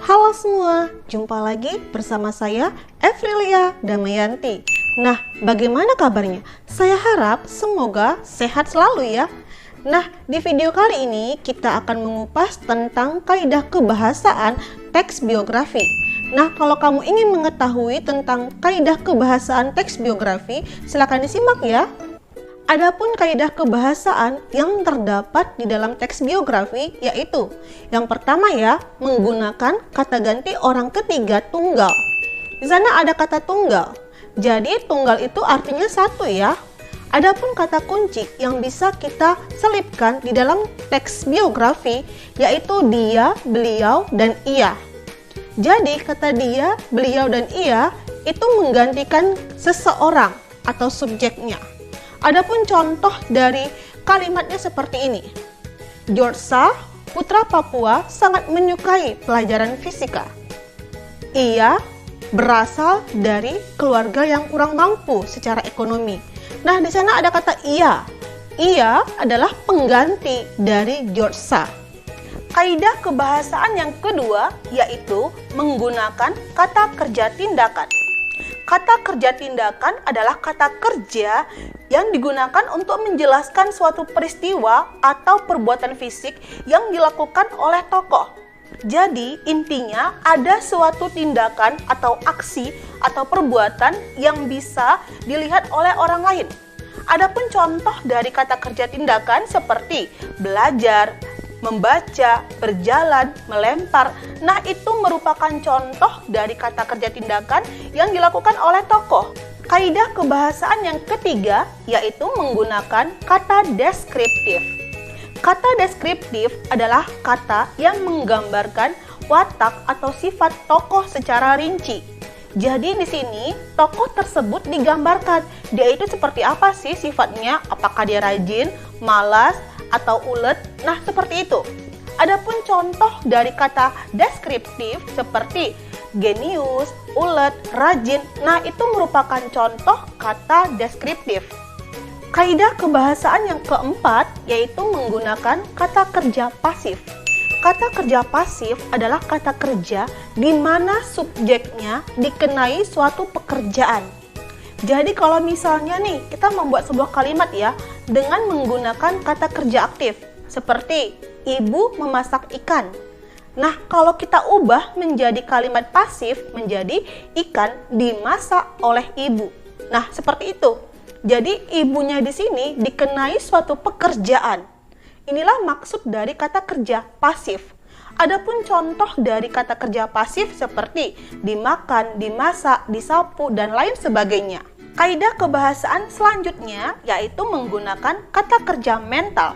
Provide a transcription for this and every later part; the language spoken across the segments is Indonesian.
Halo semua, jumpa lagi bersama saya Evrilia Damayanti. Nah, bagaimana kabarnya? Saya harap semoga sehat selalu ya. Nah, di video kali ini kita akan mengupas tentang kaidah kebahasaan teks biografi. Nah, kalau kamu ingin mengetahui tentang kaidah kebahasaan teks biografi, silakan disimak ya. Adapun kaidah kebahasaan yang terdapat di dalam teks biografi yaitu yang pertama ya, menggunakan kata ganti orang ketiga tunggal. Di sana ada kata tunggal. Jadi tunggal itu artinya satu ya. Adapun kata kunci yang bisa kita selipkan di dalam teks biografi yaitu dia, beliau, dan ia. Jadi kata dia, beliau, dan ia itu menggantikan seseorang atau subjeknya. Adapun contoh dari kalimatnya seperti ini. George, putra Papua, sangat menyukai pelajaran fisika. Ia berasal dari keluarga yang kurang mampu secara ekonomi. Nah, di sana ada kata ia. Ia adalah pengganti dari George. Kaidah kebahasaan yang kedua yaitu menggunakan kata kerja tindakan. Kata kerja tindakan adalah kata kerja yang digunakan untuk menjelaskan suatu peristiwa atau perbuatan fisik yang dilakukan oleh tokoh. Jadi intinya ada suatu tindakan atau aksi atau perbuatan yang bisa dilihat oleh orang lain. Adapun contoh dari kata kerja tindakan seperti belajar, membaca, berjalan, melempar. Nah, itu merupakan contoh dari kata kerja tindakan yang dilakukan oleh tokoh. Kaidah kebahasaan yang ketiga yaitu menggunakan kata deskriptif. Kata deskriptif adalah kata yang menggambarkan watak atau sifat tokoh secara rinci. Jadi di sini tokoh tersebut digambarkan. Dia itu seperti apa sih sifatnya? Apakah dia rajin, malas, atau ulet? Nah, seperti itu. Adapun contoh dari kata deskriptif seperti genius, ulet, rajin. Nah, itu merupakan contoh kata deskriptif. Kaidah kebahasaan yang keempat yaitu menggunakan kata kerja pasif. Kata kerja pasif adalah kata kerja di mana subjeknya dikenai suatu pekerjaan. Jadi kalau misalnya nih kita membuat sebuah kalimat ya dengan menggunakan kata kerja aktif seperti ibu memasak ikan. Nah, kalau kita ubah menjadi kalimat pasif menjadi ikan dimasak oleh ibu. Nah, seperti itu. Jadi ibunya di sini dikenai suatu pekerjaan. Inilah maksud dari kata kerja pasif. Adapun contoh dari kata kerja pasif seperti dimakan, dimasak, disapu, dan lain sebagainya. Kaidah kebahasaan selanjutnya yaitu menggunakan kata kerja mental.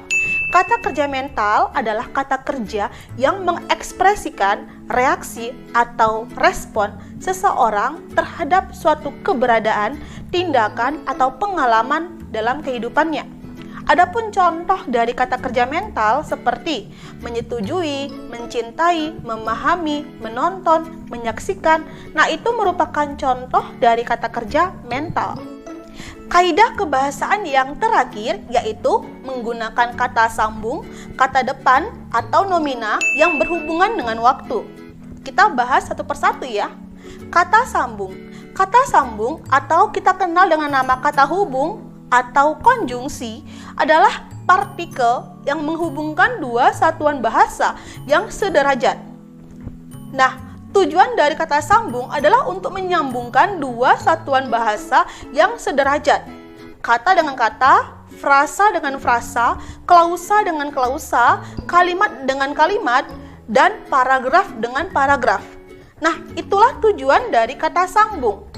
Kata kerja mental adalah kata kerja yang mengekspresikan reaksi atau respon seseorang terhadap suatu keberadaan, tindakan, atau pengalaman dalam kehidupannya. Adapun contoh dari kata kerja mental seperti menyetujui, mencintai, memahami, menonton, menyaksikan. Nah, itu merupakan contoh dari kata kerja mental. Kaidah kebahasaan yang terakhir yaitu menggunakan kata sambung, kata depan, atau nomina yang berhubungan dengan waktu. Kita bahas satu persatu ya. Kata sambung. Kata sambung atau kita kenal dengan nama kata hubung atau konjungsi adalah partikel yang menghubungkan dua satuan bahasa yang sederajat. Nah, tujuan dari kata sambung adalah untuk menyambungkan dua satuan bahasa yang sederajat. Kata dengan kata, frasa dengan frasa, klausa dengan klausa, kalimat dengan kalimat, dan paragraf dengan paragraf. Nah, itulah tujuan dari kata sambung.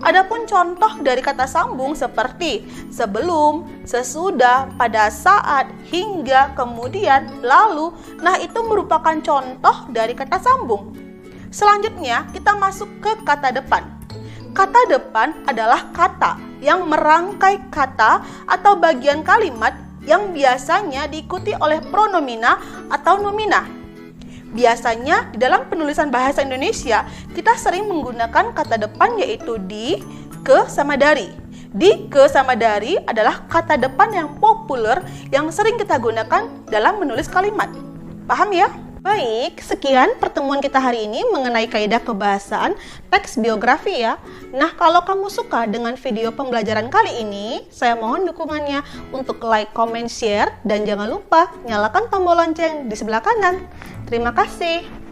Adapun contoh dari kata sambung seperti sebelum, sesudah, pada saat, hingga, kemudian, lalu. Nah, itu merupakan contoh dari kata sambung. Selanjutnya, kita masuk ke kata depan. Kata depan adalah kata yang merangkai kata atau bagian kalimat yang biasanya diikuti oleh pronomina atau nomina. Biasanya di dalam penulisan bahasa Indonesia kita sering menggunakan kata depan yaitu di, ke, sama dari. Di, ke, sama dari adalah kata depan yang populer yang sering kita gunakan dalam menulis kalimat. Paham ya? Baik, sekian pertemuan kita hari ini mengenai kaidah kebahasaan teks biografi ya. Nah, kalau kamu suka dengan video pembelajaran kali ini, saya mohon dukungannya untuk like, comment, share, dan jangan lupa nyalakan tombol lonceng di sebelah kanan. Terima kasih.